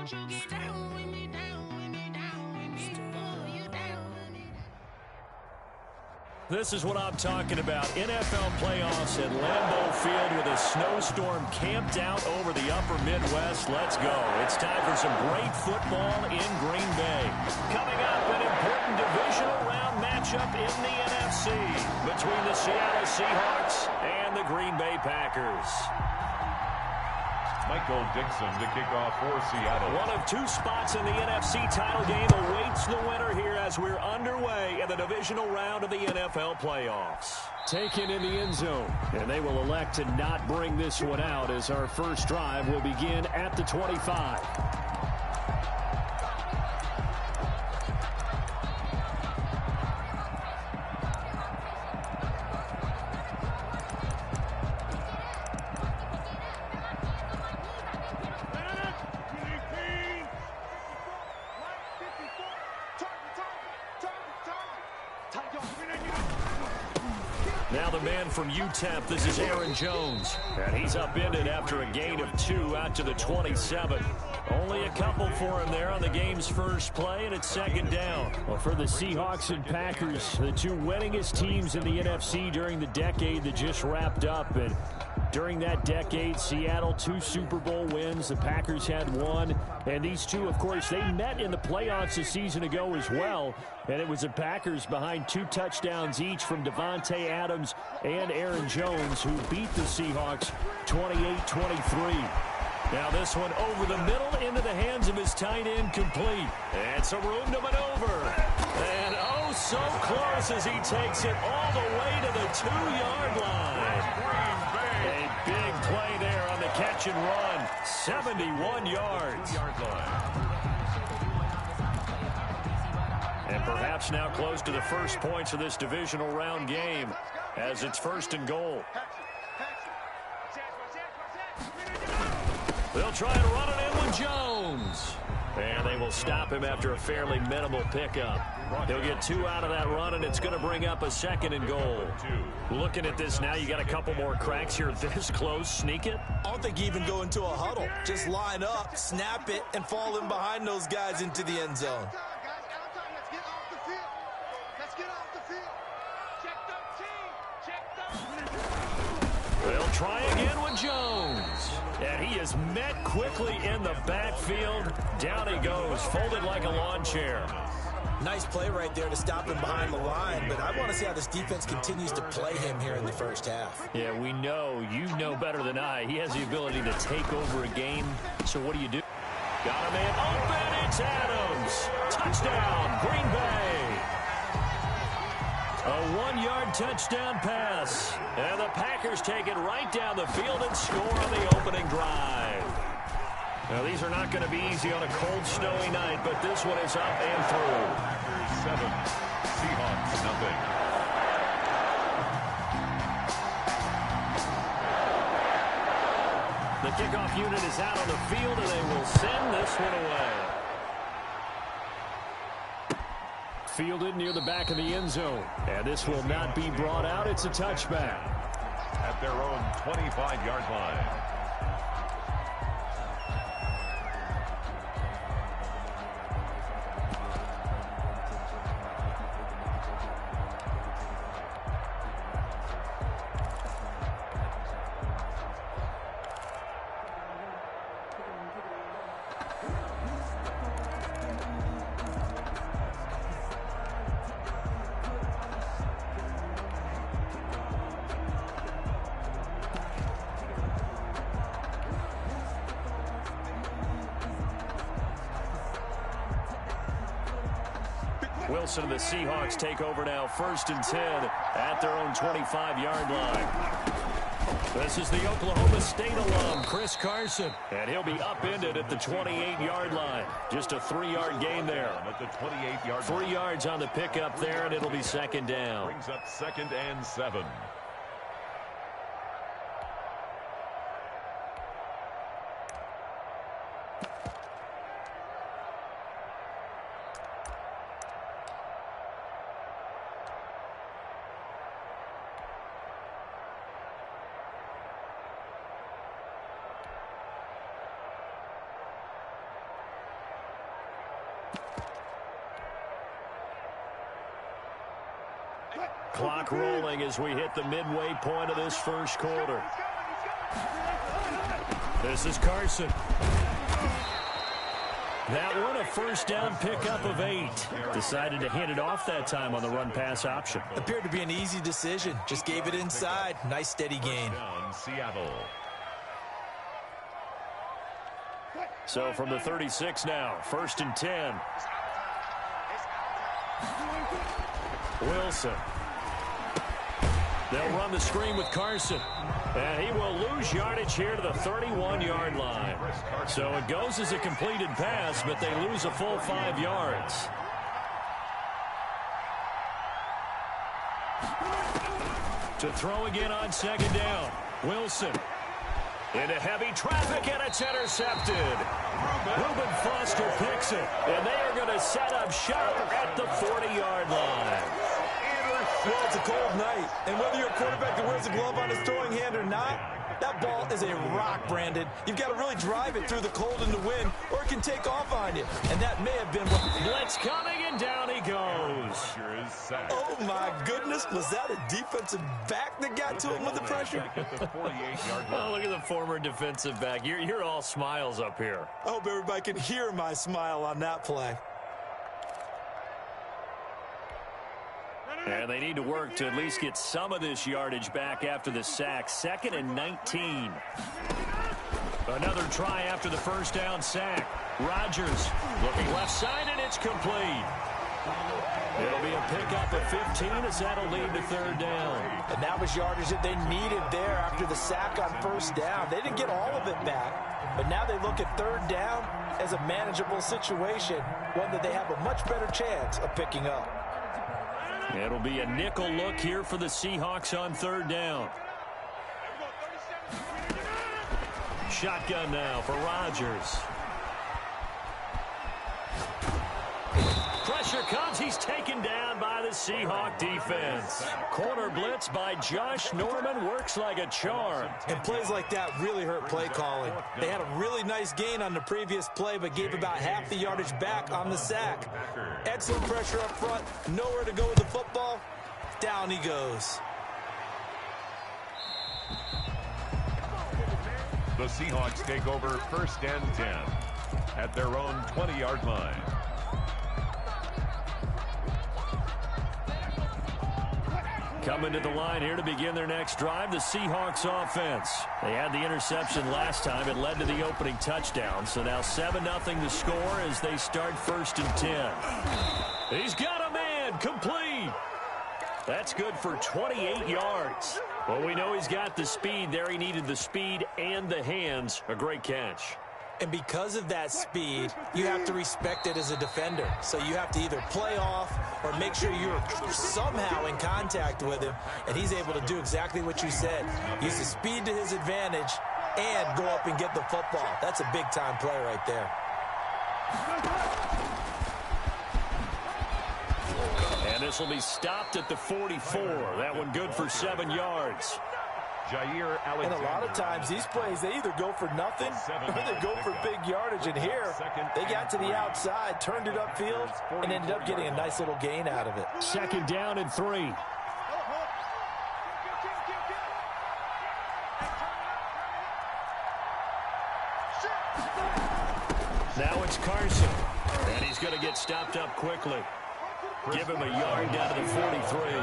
This is what I'm talking about. NFL playoffs at Lambeau Field with a snowstorm camped out over the upper Midwest. Let's go. It's time for some great football in Green Bay. Coming up, an important divisional round matchup in the NFC between the Seattle Seahawks and the Green Bay Packers. Michael Dixon to kick off for Seattle. One of two spots in the NFC title game awaits the winner here as we're underway in the divisional round of the NFL playoffs. Taken in the end zone, and they will elect to not bring this one out as our first drive will begin at the 25. Now the man from UTEP, this is Aaron Jones. And he's upended after a gain of 2 out to the 27. Only a couple for him there on the game's first play, and it's second down. Well, for the Seahawks and Packers, the two winningest teams in the NFC during the decade that just wrapped up. And during that decade, Seattle 2 Super Bowl wins. The Packers had 1. And these two, of course, they met in the playoffs a season ago as well. And it was the Packers behind 2 touchdowns each from Devontae Adams and Aaron Jones who beat the Seahawks 28-23. Now this one over the middle into the hands of his tight end complete. And some room to maneuver. And oh, so close as he takes it all the way to the 2-yard line. A big play there on the catch and run. 71 yards. And perhaps now close to the first points of this divisional round game as it's first and goal. They'll try and run it in with Jones. And they will stop him after a fairly minimal pickup. He'll get 2 out of that run, and it's going to bring up a second and goal. Looking at this now, you got a couple more cracks here this close. Sneak it? I don't think you even go into a huddle. Just line up, snap it, and fall in behind those guys into the end zone. They'll try again with Jones. And he is met quickly in the backfield. Down he goes, folded like a lawn chair. Nice play right there to stop him behind the line, but I want to see how this defense continues to play him here in the first half. Yeah, we know. You know better than I. He has the ability to take over a game. So what do you do? Got a man open. It's Adams. Touchdown, Green Bay. A 1-yard touchdown pass. And the Packers take it right down the field and score on the opening drive. Now, these are not going to be easy on a cold, snowy night, but this one is up and through. Packers 7, Seahawks nothing. The kickoff unit is out on the field, and they will send this one away. Fielded near the back of the end zone. And this will not be brought out. It's a touchback. At their own 25-yard line. Wilson and the Seahawks take over now, 1st and 10 at their own 25-yard line. This is the Oklahoma State alum, Chris Carson, and he'll be upended at the 28-yard line. Just a 3-yard gain there. At the 28-yard 3 yards on the pickup there, and it'll be second down. Brings up 2nd and 7. Clock rolling as we hit the midway point of this first quarter. This is Carson. That one, a first down pickup of 8. Decided to hand it off that time on the run-pass option. Appeared to be an easy decision. Just gave it inside. Nice steady gain. Seattle. So from the 36 now, 1st and 10. Wilson. They'll run the screen with Carson. And he will lose yardage here to the 31-yard line. So it goes as a completed pass, but they lose a full 5 yards. To throw again on 2nd down. Wilson. Into heavy traffic, and it's intercepted. Reuben Foster picks it, and they are going to set up shop at the 40-yard line. Well, it's a cold night, and whether you're a quarterback that wears a glove on his throwing hand or not, that ball is a rock, Brandon. You've got to really drive it through the cold and the wind, or it can take off on you. And that may have been what... Blitz coming, and down he goes. Oh, my goodness. Was that a defensive back that got to him with the pressure? Oh, look at the former defensive back. You're all smiles up here. I hope everybody can hear my smile on that play. And they need to work to at least get some of this yardage back after the sack. 2nd and 19. Another try after the first down sack. Rodgers looking left side, and it's complete. It'll be a pickup of 15 as that'll lead to 3rd down. And that was yardage that they needed there after the sack on 1st down. They didn't get all of it back, but now they look at 3rd down as a manageable situation, one that they have a much better chance of picking up. It'll be a nickel look here for the Seahawks on 3rd down. Shotgun now for Rodgers. Pressure comes. He's taken down by the Seahawk defense. Corner blitz by Josh Norman works like a charm. And plays like that really hurt play calling. They had a really nice gain on the previous play, but gave about half the yardage back on the sack. Excellent pressure up front. Nowhere to go with the football. Down he goes. The Seahawks take over 1st and 10 at their own 20-yard line. Coming to the line here to begin their next drive, the Seahawks offense. They had the interception last time. It led to the opening touchdown. So now 7-0 the score as they start 1st and 10. He's got a man, complete. That's good for 28 yards. Well, we know he's got the speed there. He needed the speed and the hands. A great catch. And because of that speed, you have to respect it as a defender. So you have to either play off or make sure you're somehow in contact with him. And he's able to do exactly what you said. Use the speed to his advantage and go up and get the football. That's a big-time play right there. And this will be stopped at the 44. That one good for 7 yards. Jair Alexander. And a lot of times these plays, they either go for nothing or they go for big yardage. And here, they got to the outside, turned it upfield, and ended up getting a nice little gain out of it. 2nd down and 3. Now it's Carson. And he's going to get stopped up quickly. Give him a yard down to the 43.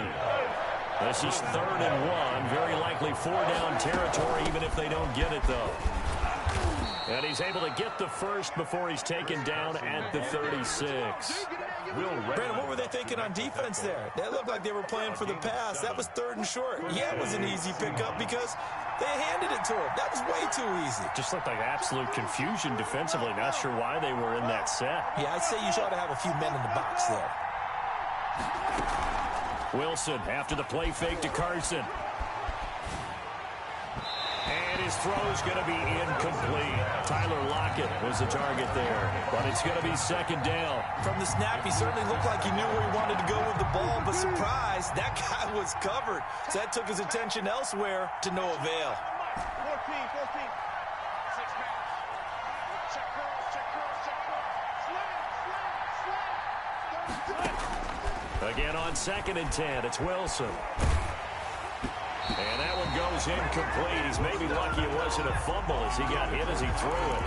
This is 3rd and 1. Very likely 4-down territory, even if they don't get it, though. And he's able to get the first before he's taken down at the 36. Brandon, what were they thinking on defense there? They looked like they were playing for the pass. That was 3rd and short. Yeah, it was an easy pickup because they handed it to him. That was way too easy. Just looked like absolute confusion defensively. Not sure why they were in that set. Yeah, I'd say you should have a few men in the box there. Wilson after the play fake to Carson. And his throw's going to be incomplete. Tyler Lockett was the target there, but it's going to be 2nd down. From the snap, he certainly looked like he knew where he wanted to go with the ball, but surprise, that guy was covered. So that took his attention elsewhere to no avail. 14. Check cross. Again on 2nd and 10, it's Wilson. And that one goes incomplete. He's maybe lucky it wasn't a fumble as he got hit as he threw it.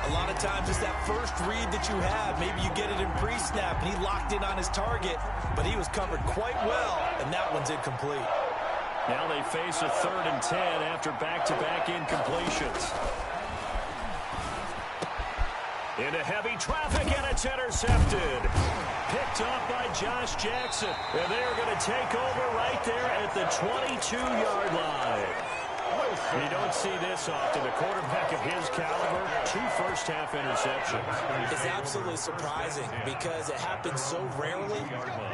A lot of times it's that first read that you have. Maybe you get it in pre-snap, and he locked in on his target, but he was covered quite well, and that one's incomplete. Now they face a 3rd and 10 after back-to-back incompletions. Into heavy traffic, and it's intercepted. Picked up by Josh Jackson. And they're going to take over right there at the 22-yard line. You don't see this often. A quarterback of his caliber, 2 first-half interceptions. It's absolutely surprising because it happens so rarely.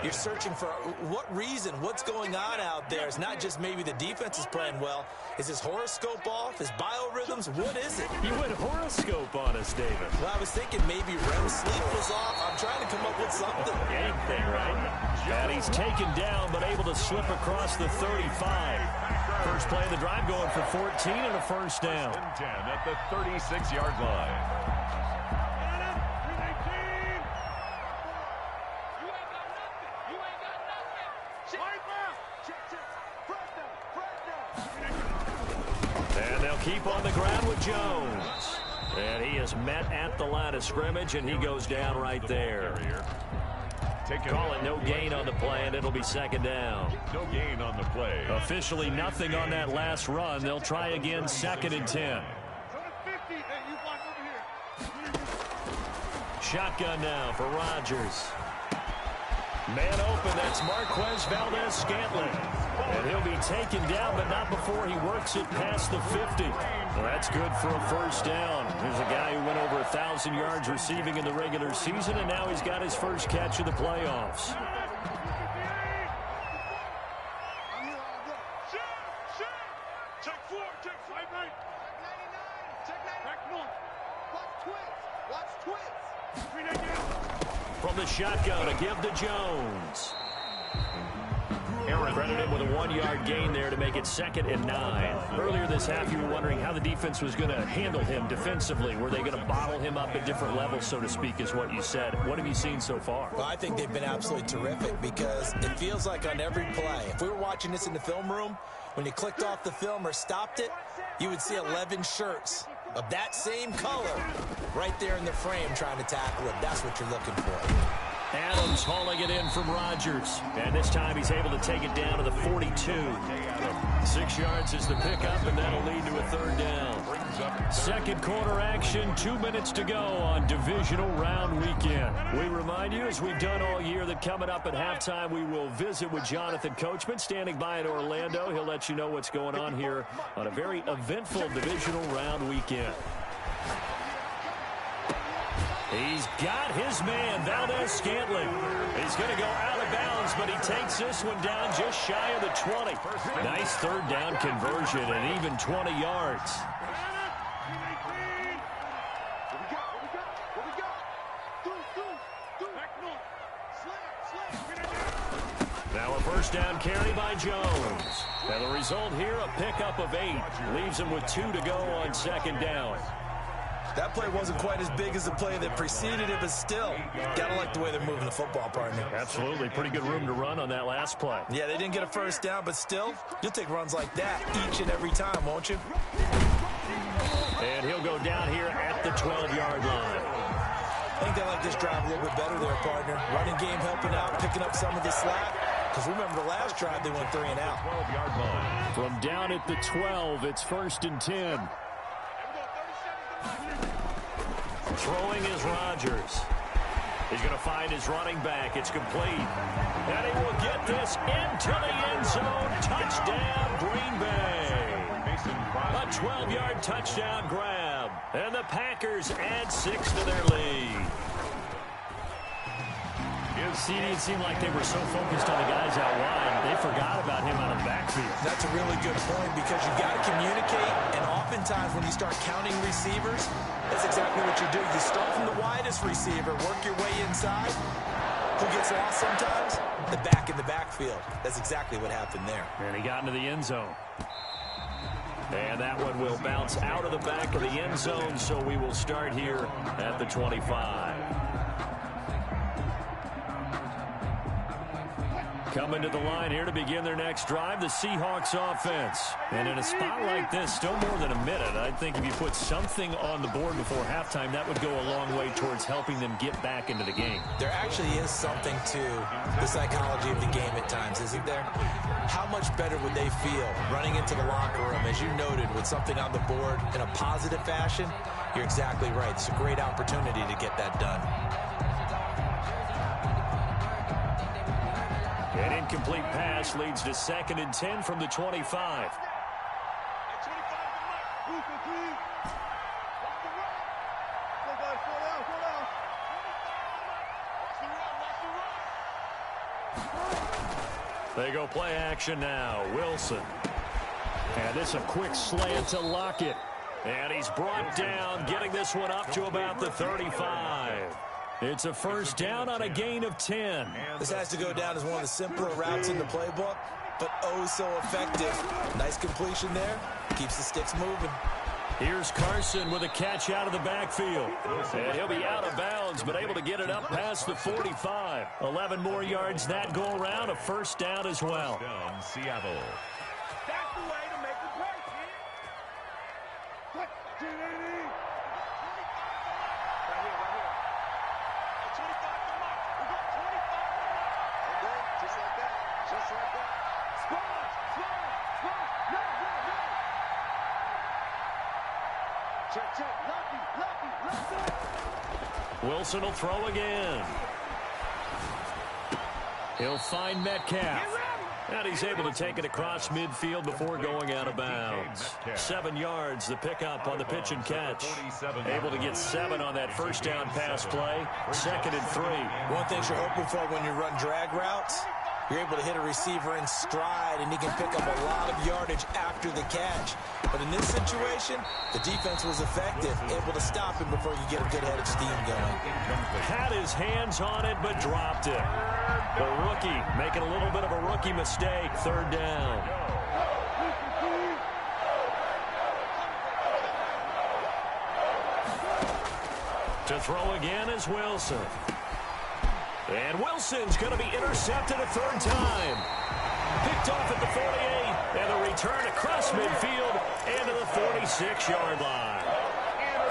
You're searching for what reason, what's going on out there. It's not just maybe the defense is playing well. Is his horoscope off? His biorhythms? What is it? You went horoscope on us, David. Well, I was thinking maybe REM sleep was off. I'm trying to come up with something. Anything, right? And he's taken down, but able to slip across the 35. First play of the drive going for 14 and a first down. 10 at the 36-yard line. And they'll keep on the ground with Jones. And he is met at the line of scrimmage, and he goes down right there. Call it no gain on the play, and it'll be 2nd down. No gain on the play. Officially nothing on that last run. They'll try again 2nd and 10. Shotgun now for Rodgers. Man open, that's Marquez Valdes-Scantling. And he'll be taken down, but not before he works it past the 50. Well, that's good for a first down. There's a guy who went over 1,000 yards receiving in the regular season, and now he's got his first catch of the playoffs. From the shotgun, a give to Jones. Credited with a 1-yard gain there to make it 2nd and 9. Earlier this half, you were wondering how the defense was going to handle him defensively. Were they going to bottle him up at different levels, so to speak, is what you said. What have you seen so far? Well, I think they've been absolutely terrific because it feels like on every play, if we were watching this in the film room, when you clicked off the film or stopped it, you would see 11 shirts of that same color right there in the frame trying to tackle it. That's what you're looking for. Adams hauling it in from Rodgers. And this time he's able to take it down to the 42. 6 yards is the pickup, and that'll lead to a 3rd down. Second quarter action, 2 minutes to go on divisional round weekend. We remind you, as we've done all year, that coming up at halftime, we will visit with Jonathan Coachman, standing by in Orlando. He'll let you know what's going on here on a very eventful divisional round weekend. He's got his man, Valdes-Scantling. He's going to go out of bounds, but he takes this one down just shy of the 20. Nice 3rd down conversion and even 20 yards. Now a first down carry by Jones. And the result here, a pickup of 8. Leaves him with 2 to go on 2nd down. That play wasn't quite as big as the play that preceded it, but still, gotta like the way they're moving the football, partner. Absolutely. Pretty good room to run on that last play. Yeah, they didn't get a first down, but still, you'll take runs like that each and every time, won't you? And he'll go down here at the 12-yard line. I think they like this drive a little bit better there, partner. Running game helping out, picking up some of the slack. Because remember, the last drive, they went 3 and out. 12-yard line. From down at the 12, it's 1st and 10. Throwing is Rodgers. He's going to find his running back. It's complete. And he will get this into the end zone. Touchdown, Green Bay. A 12-yard touchdown grab. And the Packers add 6 to their lead. It seemed like they were so focused on the guys out wide, they forgot about him out of the backfield. That's a really good point because you've got to communicate, and oftentimes when you start counting receivers, that's exactly what you do. You start from the widest receiver, work your way inside. Who gets lost sometimes? The back in the backfield. That's exactly what happened there. And he got into the end zone. And that one will bounce out of the back of the end zone, so we will start here at the 25. Coming to the line here to begin their next drive, the Seahawks offense. And in a spot like this, still more than a minute, I think if you put something on the board before halftime, that would go a long way towards helping them get back into the game. There actually is something to the psychology of the game at times, isn't there? How much better would they feel running into the locker room, as you noted, with something on the board in a positive fashion? You're exactly right. It's a great opportunity to get that done. An incomplete pass leads to 2nd and 10 from the 25. They go play action now. Wilson. And it's a quick slant to Lockett. And he's brought down, getting this one up to about the 35. It's a first down on a gain of 10. This has to go down as one of the simpler routes in the playbook, but oh so effective. Nice completion there. Keeps the sticks moving. Here's Carson with a catch out of the backfield. And he'll be out of bounds, but able to get it up past the 45. 11 more yards that go around, a first down as well. Down, Seattle. That's the way to make the play, kid. Right here. 25 to mark. We got 25 to mark. Okay, just like that. Just like that. Squad. No. Check. Lucky. Wilson will throw again. He'll find Metcalf. And he's able to take it across midfield before going out of bounds. 7 yards, the pickup on the pitch and catch. Able to get 7 on that first down pass play. 2nd and 3. One thing you're hoping for when you run drag routes, you're able to hit a receiver in stride, and he can pick up a lot of yardage after the catch. But in this situation, the defense was effective, able to stop him before you get a good head of steam going. Had his hands on it, but dropped it. The rookie making a little bit of a rookie mistake. 3rd down. To throw again is Wilson. And Wilson's going to be intercepted a 3rd time. Picked off at the 48, and the return across midfield and to the 46-yard line.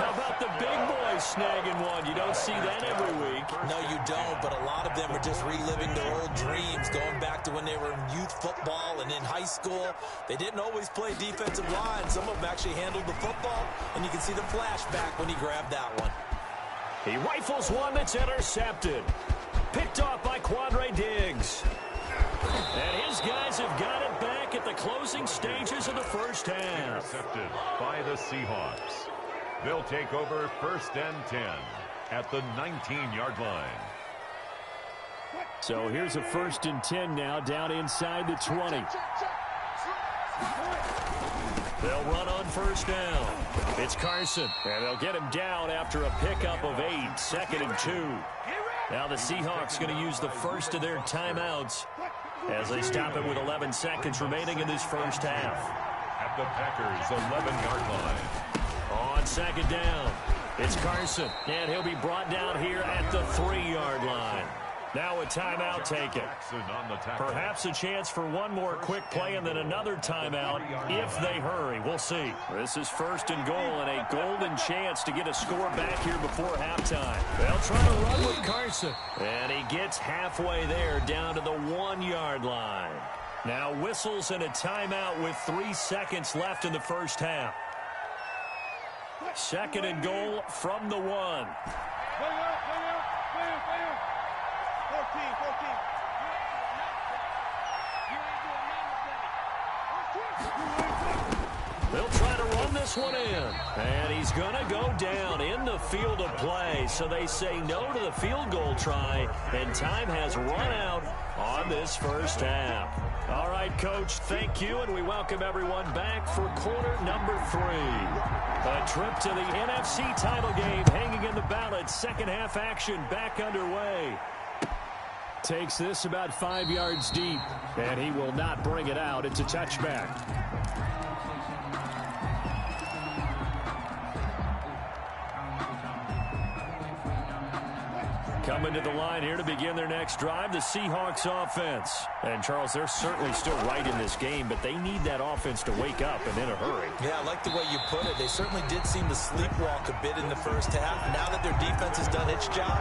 How about the big boys snagging one? You don't see that every week. No, you don't, but a lot of them are just reliving their old dreams, going back to when they were in youth football and in high school. They didn't always play defensive line. Some of them actually handled the football, and you can see the flashback when he grabbed that one. He rifles one that's intercepted. Picked off by Quandre Diggs. And his guys have got it back at the closing stages of the first half. Intercepted by the Seahawks. They'll take over 1st and 10 at the 19-yard line. So here's a 1st and 10 now down inside the 20. They'll run on 1st down. It's Carson, and they'll get him down after a pickup of 8, 2nd and 2. Now the Seahawks going to use the first of their timeouts as they stop it with 11 seconds remaining in this first half. At the Packers' 11-yard line. On 2nd down, it's Carson, and he'll be brought down here at the 3-yard line. Now a timeout taken. Perhaps a chance for one more quick play and then another timeout if they hurry. We'll see. This is 1st and goal and a golden chance to get a score back here before halftime. They'll try to run with Carson. And he gets halfway there down to the 1-yard line. Now whistles and a timeout with 3 seconds left in the first half. 2nd and goal from the 1. 14. They'll try to run this one in. And he's going to go down in the field of play. So they say no to the field goal try. And time has run out on this first half. All right, Coach, thank you. And we welcome everyone back for quarter number 3. A trip to the NFC title game hanging in the balance. Second half action back underway. Takes this about 5 yards deep, and he will not bring it out. It's a touchback. Coming to the line here to begin their next drive, the Seahawks offense. And, Charles, they're certainly still right in this game, but they need that offense to wake up and in a hurry. Yeah, I like the way you put it. They certainly did seem to sleepwalk a bit in the first half. Now that their defense has done its job,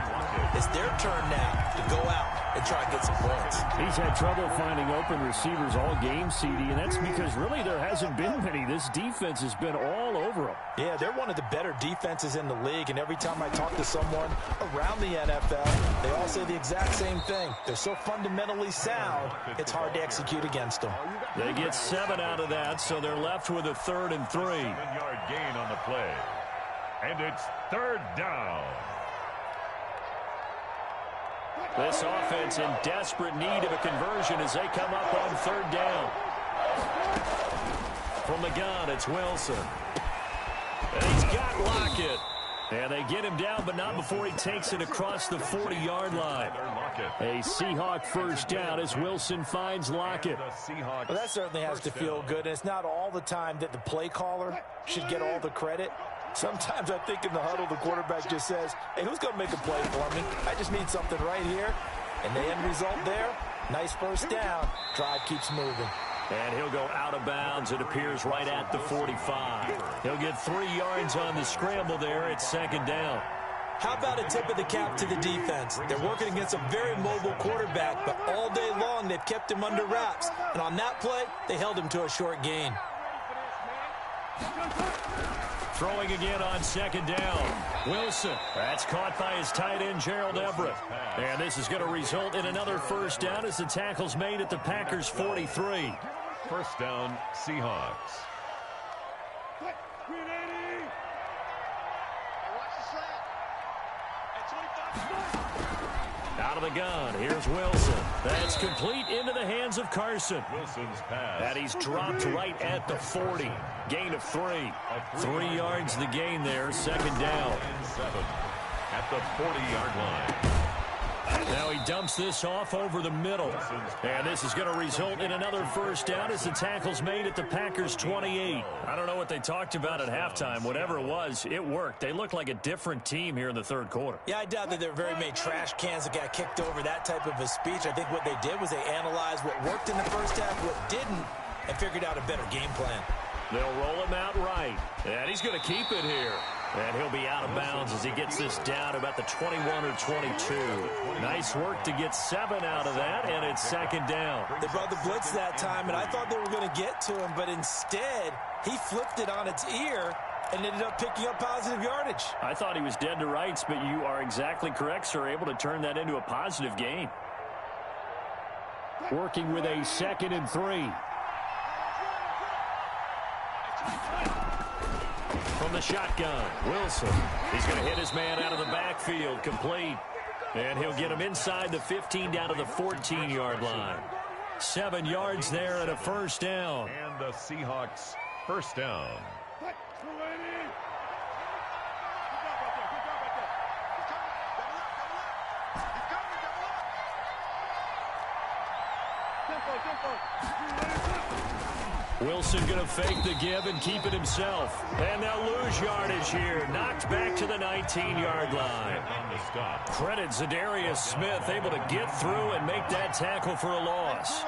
it's their turn now to go out and try to get some points. He's had trouble finding open receivers all game, CD, and that's because really there hasn't been many. This defense has been all over them. Yeah, they're one of the better defenses in the league, and every time I talk to someone around the NFL, they all say the exact same thing. They're so fundamentally sound, it's hard to execute against them. They get 7 out of that, so they're left with a 3rd and 3. 7-yard gain on the play. And it's 3rd down. This offense in desperate need of a conversion as they come up on 3rd down. From the gun, it's Wilson. And he's got Lockett. And they get him down, but not before he takes it across the 40-yard line. A Seahawk first down as Wilson finds Lockett. Well, that certainly has to feel good, and it's not all the time that the play caller should get all the credit. Sometimes I think in the huddle, the quarterback just says, hey, who's going to make a play for me? I just need something right here. And the end result there, nice first down. Drive keeps moving. And he'll go out of bounds. It appears right at the 45. He'll get 3 yards on the scramble there. It's 2nd down. How about a tip of the cap to the defense? They're working against a very mobile quarterback, but all day long they've kept him under wraps. And on that play, they held him to a short gain. Throwing again on 2nd down. Wilson. That's caught by his tight end, Gerald Everett. And this is going to result in another first down as the tackle's made at the Packers' 43. First down, Seahawks. Out of the gun, here's Wilson. That's complete into the hands of Carson. Wilson's pass. And he's dropped right at the 40. Gain of 3. 3 yards the gain there, 2nd down. 7 at the 40-yard line. Now he dumps this off over the middle. And this is going to result in another first down as the tackle's made at the Packers' 28. I don't know what they talked about at halftime. Whatever it was, it worked. They look like a different team here in the 3rd quarter. Yeah, I doubt that there are very many trash cans that got kicked over that type of a speech. I think what they did was they analyzed what worked in the first half, what didn't, and figured out a better game plan. They'll roll him out right. And he's going to keep it here. And he'll be out of bounds as he gets this down about the 21 or 22. Nice work to get 7 out of that, and it's 2nd down. They brought the blitz that time, and I thought they were going to get to him, but instead, he flipped it on its ear and ended up picking up positive yardage. I thought he was dead to rights, but you are exactly correct, sir, able to turn that into a positive gain. Working with a 2nd and 3. From the shotgun, Wilson. He's going to hit his man out of the backfield, complete. And he'll get him inside the 15 down to the 14-yard line. 7 yards there and a first down. And the Seahawks first down. Wilson going to fake the give and keep it himself. And they'll lose yardage here. Knocked back to the 19-yard line. Credit Zadarius Smith, able to get through and make that tackle for a loss.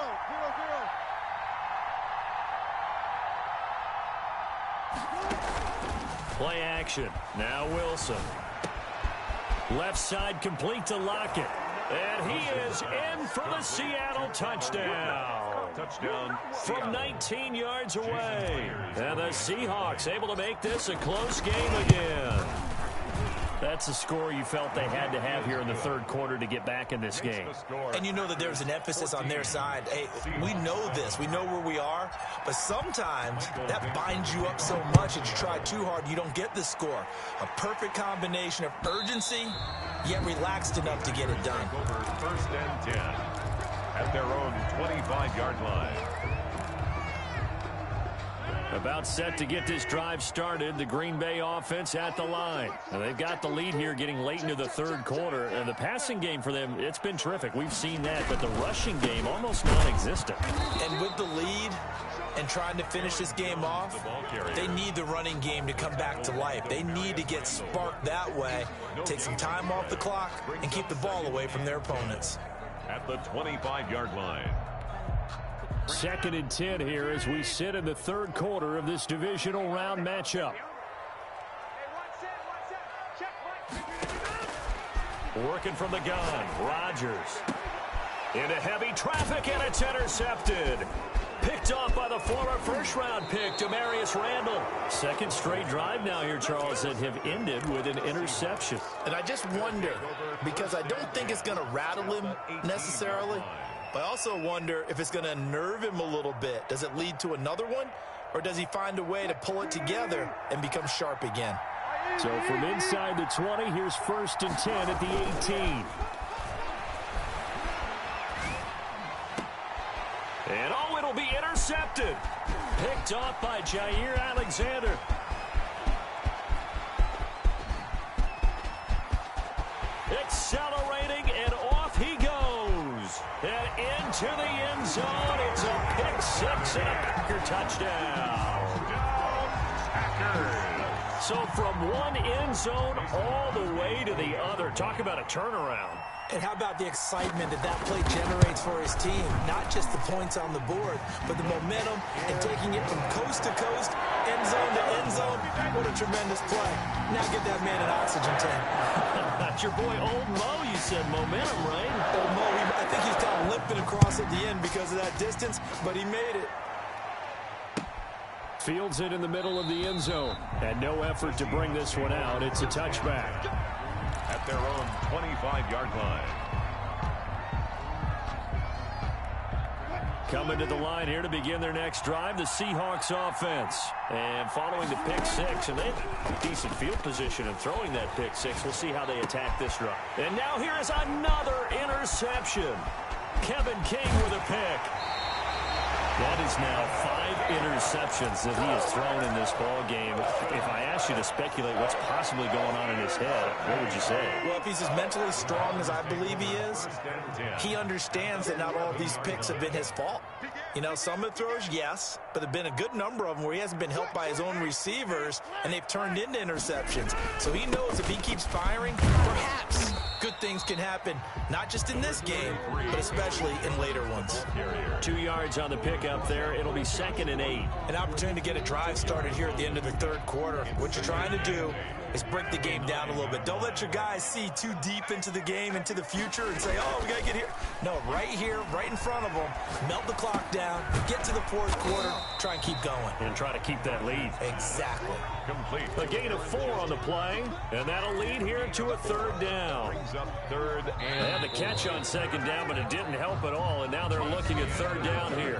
Play action. Now Wilson. Left side complete to Lockett. And he is in for the Seattle touchdown. Touchdown From 19 yards away. And the Seahawks able to make this a close game again. That's a score you felt they had to have here in the 3rd quarter to get back in this game. And you know that there's an emphasis on their side. Hey, we know this. We know where we are. But sometimes that binds you up so much that you try too hard, you don't get the score. A perfect combination of urgency, yet relaxed enough to get it done. Over 1st and 10 at their own 25-yard line. About set to get this drive started. The Green Bay offense at the line. Now they've got the lead here getting late into the third quarter. And the passing game for them, it's been terrific. We've seen that. But the rushing game, almost non-existent. And with the lead and trying to finish this game off, they need the running game to come back to life. They need to get sparked that way, take some time off the clock, and keep the ball away from their opponents. At the 25-yard line. 2nd and 10 here as we sit in the third quarter of this divisional round matchup. Working from the gun, Rodgers. Into heavy traffic, and it's intercepted. Picked off by the former first-round pick, Demarius Randall. Second straight drive now here, Charles, that have ended with an interception. And I just wonder, because I don't think it's going to rattle him necessarily, but I also wonder if it's going to unnerve him a little bit. Does it lead to another one, or does he find a way to pull it together and become sharp again? So from inside the 20, here's 1st and 10 at the 18. And oh, it'll be intercepted. Picked off by Jair Alexander. Accelerating, and off he goes. And into the end zone. It's a pick six and a Packer touchdown. So from one end zone all the way to the other. Talk about a turnaround. And how about the excitement that play generates for his team? Not just the points on the board, but the momentum and taking it from coast to coast, end zone to end zone. What a tremendous play. Now get that man an oxygen tank. That's your boy Old Mo, you said. Momentum, right? Old Mo, I think he's kind of limping across at the end because of that distance, but he made it. Fields it in the middle of the end zone. And no effort to bring this one out. It's a touchback. At their own 25-yard line. Coming to the line here to begin their next drive, the Seahawks offense. And following the pick six, and they have decent field position in throwing that pick six. We'll see how they attack this drive. And now here is another interception. Kevin King with a pick. That is now 5 interceptions that he has thrown in this ball game. If I asked you to speculate what's possibly going on in his head, what would you say? Well, if he's as mentally strong as I believe he is, he understands that not all of these picks have been his fault. You know, some of the throws, yes, but there have been a good number of them where he hasn't been helped by his own receivers, and they've turned into interceptions. So he knows if he keeps firing, perhaps good things can happen, not just in this game, but especially in later ones. 2 yards on the pickup there. It'll be 2nd and 8. An opportunity to get a drive started here at the end of the third quarter. What you're trying to do is break the game down a little bit. Don't let your guys see too deep into the game, into the future, and say, oh, we got to get here. No, right here, right in front of them, melt the clock down, get to the fourth quarter, try and keep going. And try to keep that lead. Exactly. Complete. A gain of 4 on the play, and that'll lead here to a 3rd down. Brings up 3rd and They had the catch on 2nd down, but it didn't help at all, and now they're looking at 3rd down here.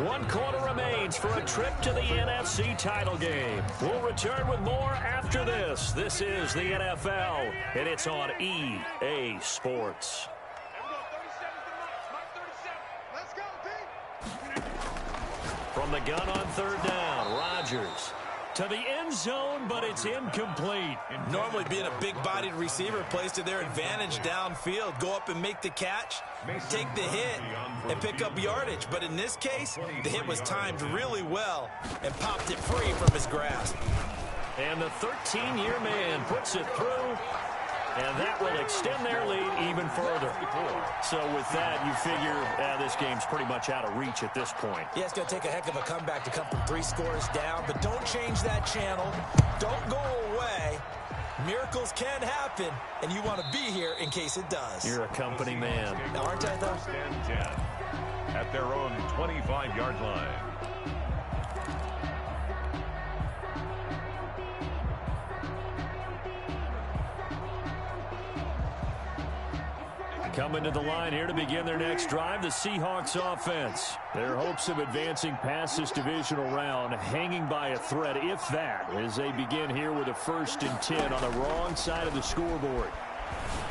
1 quarter remains for a trip to the NFC title game. We'll return with more after this. This is the NFL, and it's on EA Sports. From the gun on 3rd down, Rodgers to the end zone, but it's incomplete. Normally being a big-bodied receiver plays to their advantage downfield. Go up and make the catch, take the hit, and pick up yardage. But in this case, the hit was timed really well and popped it free from his grasp. And the 13-year man puts it through, and that will extend their lead even further. So with that, you figure this game's pretty much out of reach at this point. Yeah, it's going to take a heck of a comeback to come from 3 scores down, but don't change that channel. Don't go away. Miracles can happen, and you want to be here in case it does. You're a company man. Now, aren't I, though? 10 at their own 25-yard line. Coming to the line here to begin their next drive, the Seahawks offense. Their hopes of advancing past this divisional round hanging by a thread, if that, as they begin here with a 1st and 10 on the wrong side of the scoreboard.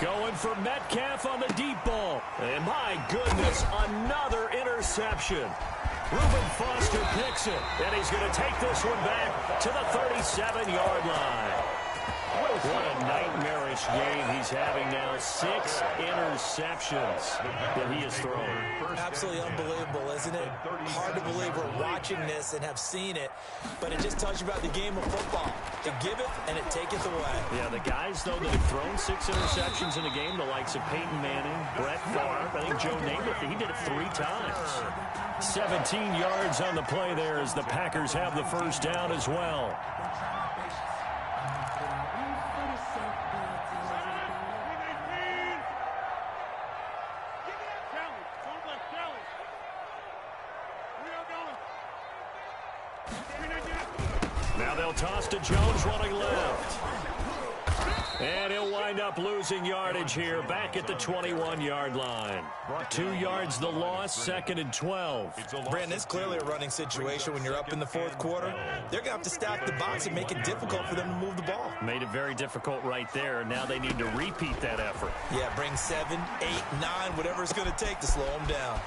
Going for Metcalf on the deep ball. And my goodness, another interception. Reuben Foster picks it, and he's going to take this one back to the 37-yard line. What a nightmarish game he's having now. 6 interceptions that he has thrown. Absolutely unbelievable, isn't it? Hard to believe we're watching this and have seen it, but it just tells you about the game of football. It giveth and it taketh away. Yeah, the guys, though, that have thrown 6 interceptions in a game, the likes of Peyton Manning, Brett Favre, I think Joe Namath, he did it 3 times. 17 yards on the play there as the Packers have the first down as well. Now they'll toss to Jones running left. And he'll wind up losing yardage here back at the 21-yard line. 2 yards the loss, 2nd and 12. Brandon, it's clearly a running situation when you're up in the 4th quarter. They're going to have to stack the box and make it difficult for them to move the ball. Made it very difficult right there. Now they need to repeat that effort. Yeah, bring 7, 8, 9, whatever it's going to take to slow them down.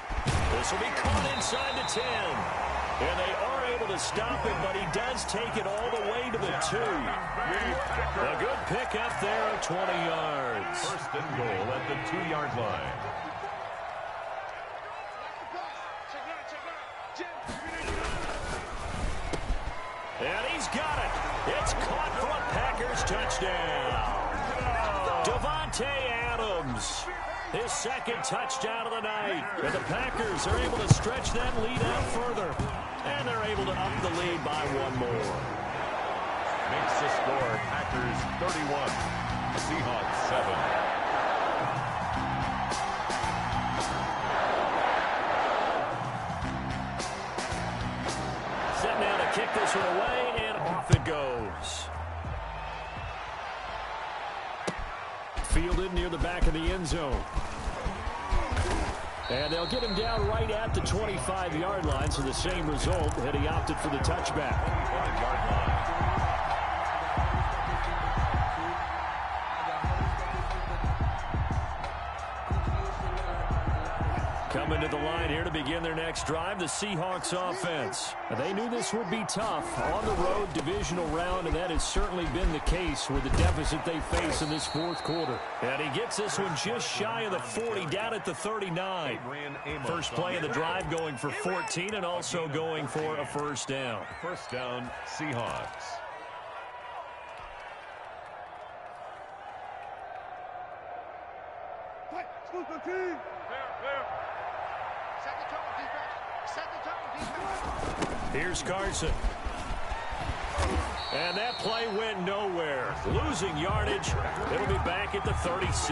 This will be caught inside the 10. And they are able to stop him, but he does take it all the way to the 2. A good pick up there at 20 yards. First and goal at the 2-yard line. And he's got it. It's caught for a Packers touchdown. Davante Adams, his 2nd touchdown of the night. And the Packers are able to stretch that lead out further. And they're able to up the lead by 1 more. Makes the score Packers 31, Seahawks 7. Set now to kick this one away, and off it goes. Fielded near the back of the end zone. And they'll get him down right at the 25-yard line, so the same result had he opted for the touchback. 25-yard line. Coming to the line here to begin their next drive, the Seahawks offense. They knew this would be tough on the road, divisional round, and that has certainly been the case with the deficit they face in this 4th quarter. And he gets this one just shy of the 40, down at the 39. First play of the drive going for 14 and also going for a first down. First down, Seahawks. Here's Carson. And that play went nowhere. Losing yardage. It'll be back at the 36.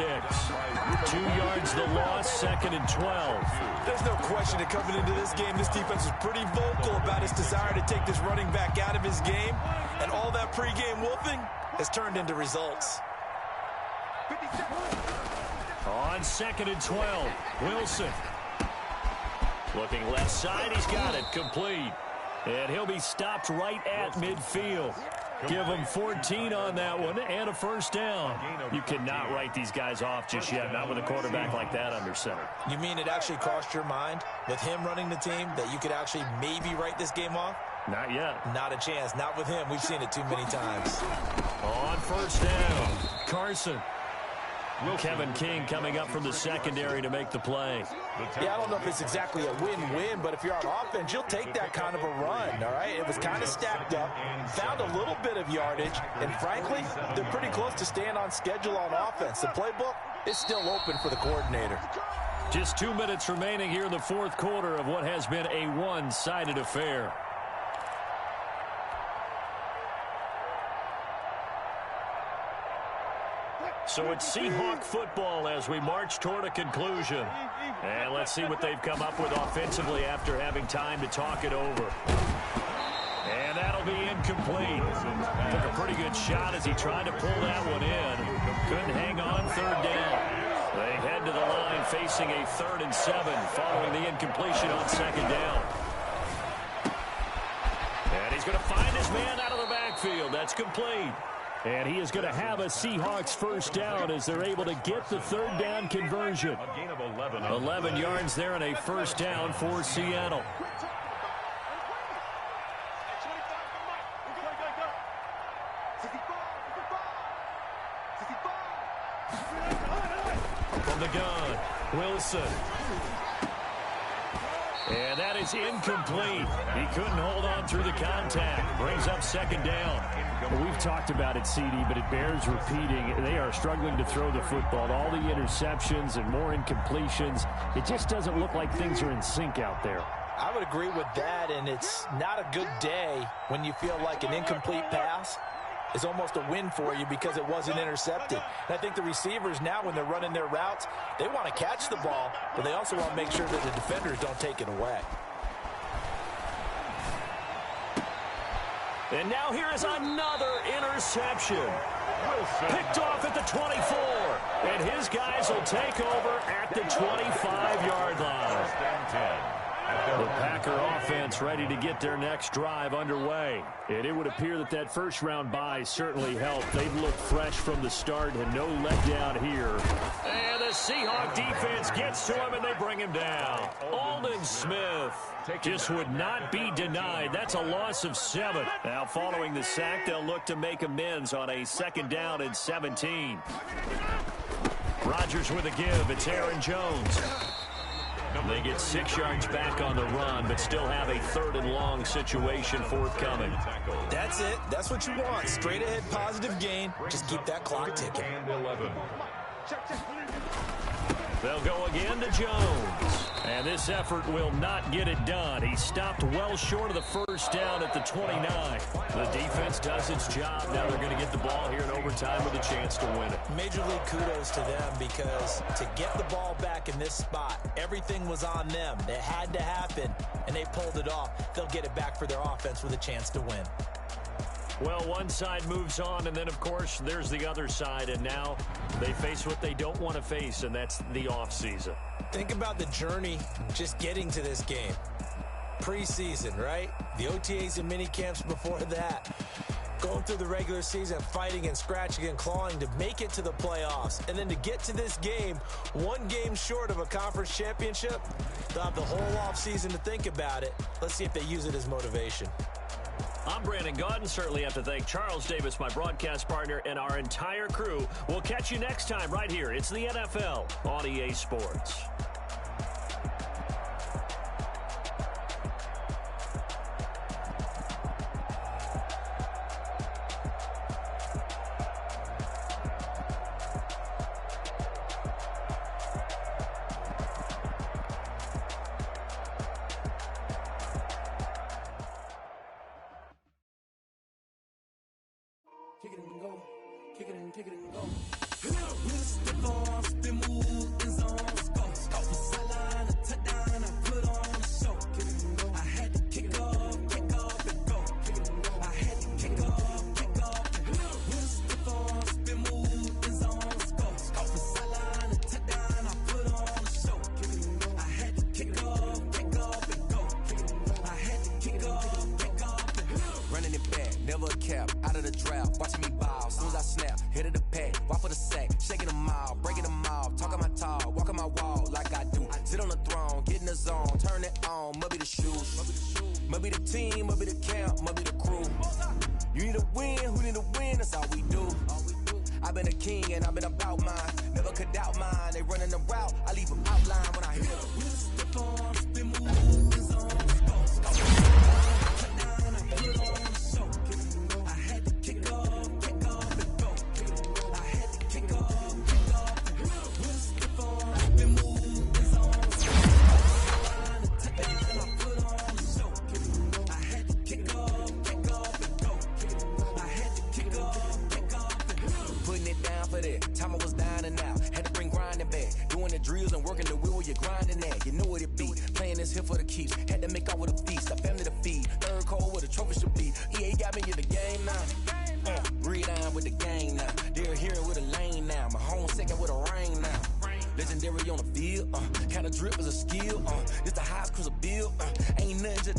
2 yards the loss, 2nd and 12. There's no question that coming into this game, this defense was pretty vocal about its desire to take this running back out of his game. And all that pregame wolfing has turned into results. On 2nd and 12, Wilson. Looking left side, he's got it, complete. And he'll be stopped right at midfield. Give him 14 on that one and a first down. You cannot write these guys off just yet, not with a quarterback like that under center. You mean it actually crossed your mind with him running the team that you could actually maybe write this game off? Not yet. Not a chance. Not with him. We've seen it too many times. On first down, Carson. Kevin King coming up from the secondary to make the play. Yeah, I don't know if it's exactly a win-win, but if you're on offense, you'll take that kind of a run, all right? It was kind of stacked up, found a little bit of yardage, and frankly, they're pretty close to staying on schedule on offense. The playbook is still open for the coordinator. Just 2 minutes remaining here in the 4th quarter of what has been a one-sided affair. So it's Seahawk football as we march toward a conclusion. And let's see what they've come up with offensively after having time to talk it over. And that'll be incomplete. Took a pretty good shot as he tried to pull that one in. Couldn't hang on 3rd down. They head to the line facing a 3rd and 7 following the incompletion on 2nd down. And he's going to find his man out of the backfield. That's complete. And he is going to have a Seahawks first down as they're able to get the 3rd down conversion. A gain of 11. 11 yards there and a first down for Seattle. From the gun, Wilson. And that is incomplete. He couldn't hold on through the contact. Brings up second down. Well, we've talked about it, CD, but it bears repeating. They are struggling to throw the football. All the interceptions and more incompletions. It just doesn't look like things are in sync out there. I would agree with that, and it's not a good day when you feel like an incomplete pass is almost a win for you because it wasn't intercepted. And I think the receivers now, when they're running their routes, they want to catch the ball, but they also want to make sure that the defenders don't take it away. And now here is another interception. Picked off at the 24. And his guys will take over at the 25-yard line. The Packer offense ready to get their next drive underway. And it would appear that that first-round bye certainly helped. They've looked fresh from the start and no letdown here. And the Seahawk defense gets to him and they bring him down. Aldon Smith just would not be denied. That's a loss of 7. Now following the sack, they'll look to make amends on a 2nd down and 17. Rodgers with a give. It's Aaron Jones. They get 6 yards back on the run, but still have a 3rd and long situation forthcoming. That's it. That's what you want. Straight ahead positive gain. Just keep that clock ticking. They'll go again to Jones. And this effort will not get it done. He stopped well short of the first down at the 29. The defense does its job. Now they're going to get the ball here in overtime with a chance to win it. Major league kudos to them because to get the ball back in this spot, everything was on them. It had to happen, and they pulled it off. They'll get it back for their offense with a chance to win. Well, one side moves on, and then, of course, there's the other side, and now they face what they don't want to face, and that's the offseason. Think about the journey just getting to this game. Preseason, right? The OTAs and mini camps before that. Going through the regular season, fighting and scratching and clawing to make it to the playoffs. And then to get to this game, 1 game short of a conference championship, they'll have the whole offseason to think about it. Let's see if they use it as motivation. I'm Brandon Gaudin. Certainly have to thank Charles Davis, my broadcast partner, and our entire crew. We'll catch you next time right here. It's the NFL on EA Sports. Kick it and go. Kick it and go. With the ball, spin move, in zone, go. Off the sideline, a touchdown, I put on a show. Kick it and go. I had to kick off and go. Kick it and go. I had to kick off and go. With the ball, spin move, in zone, go. Off the sideline, a touchdown, I put on a show. Kick it and go. I had to kick off and go. Kick it and go. I had to kick off and go. Running it back, never a cap, out of the draft, watching me ball, soon as I snap, hit of the pack, walk for the sack, shaking them all, breaking them off, talking my talk, walking my wall like I do, sit on the throne, get in the zone, turn it on, must be the shoes, must be the team, must be the camp, must be the crew, you need a win, who need a win, that's all we do, I've been a king and I've been about mine, never could doubt mine, they running the route, I leave them outline when I hit them. Time I was down and out, had to bring grinding back. Doing the drills and working the wheel where you're grinding at. You know what it be, playing this here for the keeps. Had to make out with a feast, a family to feed. Third cold with a trophy should be. EA got me in the game now. Breed on with the gang now. They're hearing with a lane now. My home second with a rain now. Legendary on the field, kind of drip is a skill. This the highest cruiser bill. Ain't nothing just